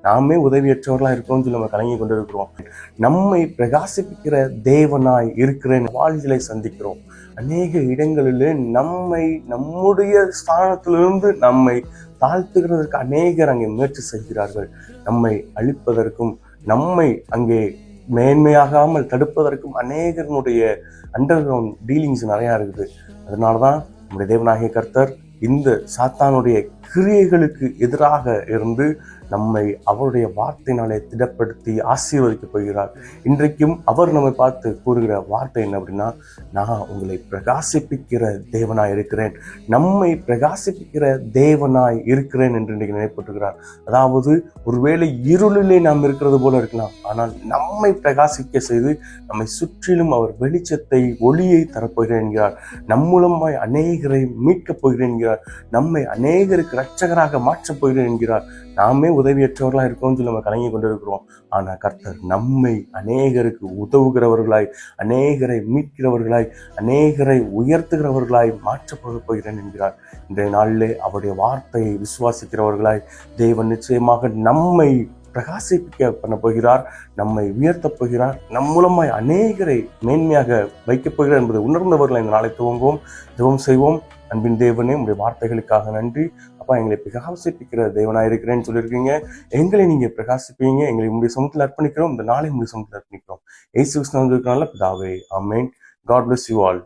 நாமே உதவியற்றவர்களாக இருக்கோம்னு சொல்லி நம்ம கலங்கி கொண்டிருக்கிறோம். நம்மை பிரகாசிப்பிக்கிற தேவனாய் இருக்கிறேன் வாழ்களை சந்திக்கிறோம். அநேக இடங்களிலே நம்முடைய ஸ்தானத்திலிருந்து நம்மை தாழ்த்துகிறதற்கு அநேகர் அங்கே முயற்சி செய்கிறார்கள். நம்மை அழிப்பதற்கும் நம்மை அங்கே மேன்மையாகாமல் தடுப்பதற்கும் அநேகருடைய அண்டர் கிரவுண்ட் டீலிங்ஸ் நிறையா இருக்குது. அதனாலதான் நம்முடைய தேவனாகிய கர்த்தர் இந்த சாத்தானுடைய கிரியைகளுக்கு எதிராக இருந்து நம்மை அவருடைய வார்த்தையினாலே திடப்படுத்தி ஆசீர்வதிக்க போகிறார். இன்றைக்கும் அவர் நம்மை பார்த்து கூறுகிற வார்த்தை என்ன அப்படின்னா, நான் உங்களை பிரகாசிப்பிக்கிற தேவனாய் இருக்கிறேன், நம்மை பிரகாசிப்பிக்கிற தேவனாய் இருக்கிறேன் என்று இன்றைக்கு நினைப்பட்டுகிறார். அதாவது ஒருவேளை இருளிலே நாம் இருக்கிறது போல இருக்கலாம், ஆனால் நம்மை பிரகாசிக்க செய்து நம்மை சுற்றிலும் அவர் வெளிச்சத்தை ஒளியை தரப்போகிறேன் என்கிறார். நம் மூலமாய் அநேகரை மீட்கப் போகிறேன் என்கிறார். நம்மை அநேகருக்கு இரட்சகராக மாற்றப் போகிறேன் என்கிறார். நாமே உதவியற்றவர்களாக இருக்கோம்னு சொல்லி நம்ம கலங்கி கொண்டிருக்கிறோம். ஆனால் கர்த்தர் நம்மை அநேகருக்கு உதவுகிறவர்களாய், அநேகரை மீட்கிறவர்களாய், அநேகரை உயர்த்துகிறவர்களாய் மாற்றப்பட போகிறேன் என்கிறார். இன்றைய நாளிலே அவருடைய வார்த்தையை விசுவாசிக்கிறவர்களாய் தேவன் நிச்சயமாக நம்மை பிரகாசிப்பிக்க பண்ண போகிறார், நம்மை உயர்த்தப் போகிறார், நம் மூலமாய் அநேகரை மேன்மையாக வைக்கப் போகிறார் என்பதை உணர்ந்தவர்களை இந்த நாளை துவங்குவோம், ஜெபம் செய்வோம். அன்பின் தேவனே, உங்களுடைய வார்த்தைகளுக்காக நன்றி. அப்பா, எங்களை பிரகாசிப்பிக்கிற தேவனாய் இருக்கிறேன்னு சொல்லியிருக்கீங்க. எங்களை நீங்க பிரகாசிப்பீங்க. எங்களை உங்களுடைய சமூகத்தில் அர்ப்பணிக்கிறோம். இந்த நாளை உங்களுடைய சமூகத்தில் அர்ப்பணிக்கிறோம். இயேசு கிறிஸ்துவின் நாமத்தில் பிதாவே, ஆமென். God bless you all.